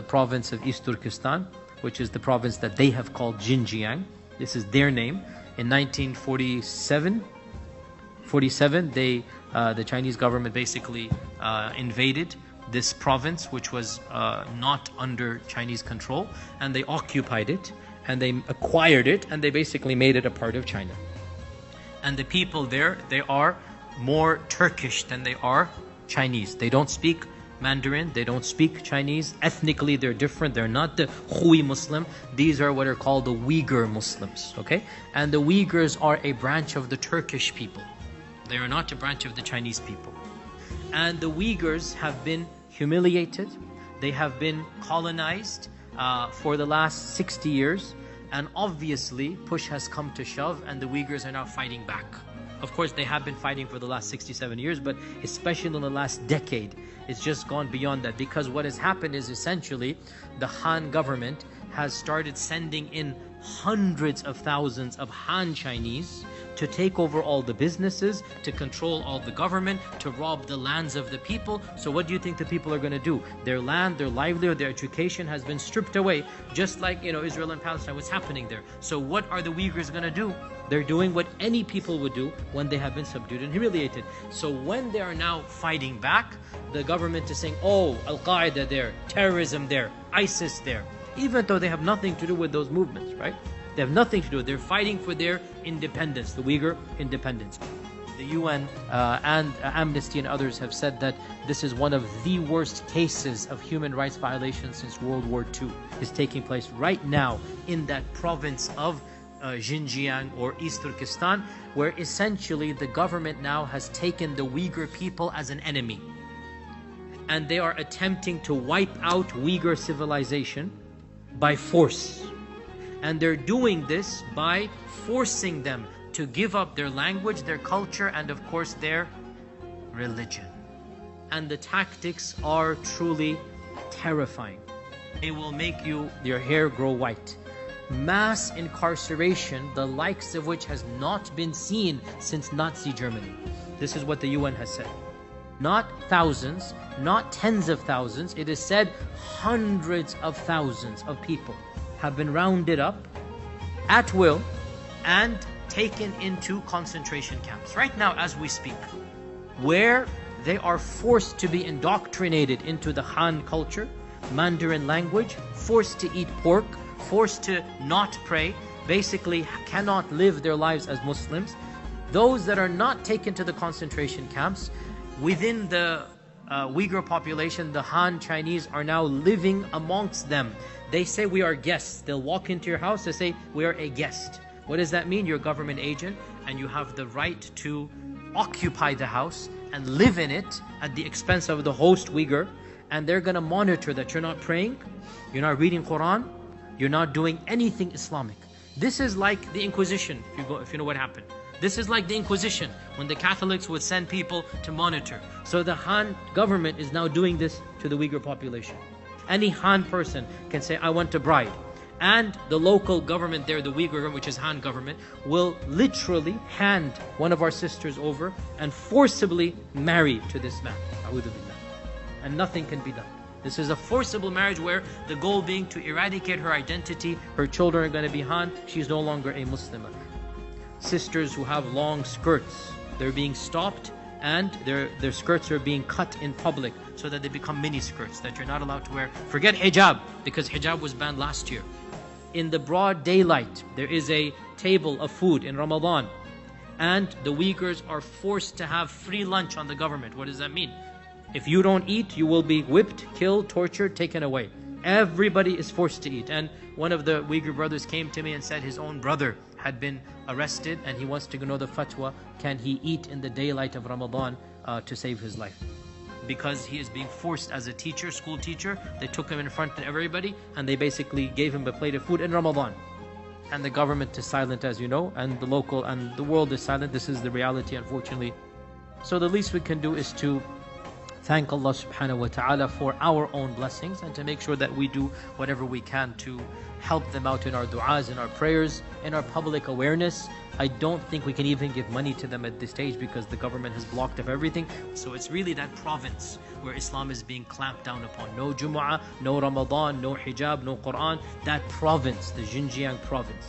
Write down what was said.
province of East Turkestan, which is the province that they have called Xinjiang. This is their name. In 1947, the Chinese government basically invaded this province, which was not under Chinese control, and they occupied it, and they acquired it, and they basically made it a part of China. And the people there, they are more Turkish than they are Chinese. They don't speak Mandarin, they don't speak Chinese. Ethnically, they're different. They're not the Hui Muslim. These are what are called the Uyghur Muslims, okay? And the Uyghurs are a branch of the Turkish people. They are not a branch of the Chinese people. And the Uyghurs have been humiliated. They have been colonized for the last 60 years. And obviously, push has come to shove, and the Uyghurs are now fighting back. Of course, they have been fighting for the last 67 years, but especially in the last decade, it's just gone beyond that. Because what has happened is essentially the Han government has started sending in hundreds of thousands of Han Chinese to take over all the businesses, to control all the government, to rob the lands of the people. So what do you think the people are going to do? Their land, their livelihood, their education has been stripped away, just like, Israel and Palestine, what's happening there. So what are the Uyghurs going to do? They're doing what any people would do when they have been subdued and humiliated. So when they are now fighting back, the government is saying, oh, Al-Qaeda there, terrorism there, ISIS there, even though they have nothing to do with those movements, right? They have nothing to do. They're fighting for their independence, the Uyghur independence. The UN and Amnesty and others have said that this is one of the worst cases of human rights violations since World War II is taking place right now in that province of Xinjiang or East Turkestan, where essentially the government now has taken the Uyghur people as an enemy. And they are attempting to wipe out Uyghur civilization by force. And they're doing this by forcing them to give up their language, their culture, and of course their religion. And the tactics are truly terrifying. They will make your hair grow white. Mass incarceration, the likes of which has not been seen since Nazi Germany. This is what the UN has said. Not thousands, not tens of thousands. It is said hundreds of thousands of people have been rounded up at will and taken into concentration camps right now as we speak, where they are forced to be indoctrinated into the Han culture, Mandarin language, forced to eat pork, forced to not pray, basically cannot live their lives as Muslims. Those that are not taken to the concentration camps, within the Uyghur population, the Han Chinese are now living amongst them. They say we are guests. They'll walk into your house, they say we are a guest. What does that mean? You're a government agent and you have the right to occupy the house and live in it at the expense of the host Uyghur. And they're going to monitor that you're not praying, you're not reading Quran, you're not doing anything Islamic. This is like the Inquisition, if you know what happened. This is like the Inquisition, when the Catholics would send people to monitor. So the Han government is now doing this to the Uyghur population. Any Han person can say, I want a bride. And the local government there, the Uyghur government, which is Han government, will literally hand one of our sisters over and forcibly marry to this man. And nothing can be done. This is a forcible marriage where the goal being to eradicate her identity. Her children are going to be Han. She's no longer a Muslimah. Sisters who have long skirts, they're being stopped and their skirts are being cut in public so that they become mini skirts that you're not allowed to wear. Forget hijab, because hijab was banned last year. In the broad daylight, there is a table of food in Ramadan, and the Uyghurs are forced to have free lunch on the government. What does that mean? If you don't eat, you will be whipped, killed, tortured, taken away. Everybody is forced to eat. And one of the Uyghur brothers came to me and said his own brother had been arrested and he wants to know the fatwa, can he eat in the daylight of Ramadan to save his life? Because he is being forced as a teacher, school teacher. They took him in front of everybody and they basically gave him a plate of food in Ramadan. And the government is silent, as you know, and the local and the world is silent. This is the reality, unfortunately. So the least we can do is to thank Allah subhanahu wa ta'ala for our own blessings, and to make sure that we do whatever we can to help them out in our du'as, in our prayers, in our public awareness. I don't think we can even give money to them at this stage because the government has blocked off everything. So it's really that province where Islam is being clamped down upon. No Jumu'ah, no Ramadan, no hijab, no Quran. That province, the Xinjiang province.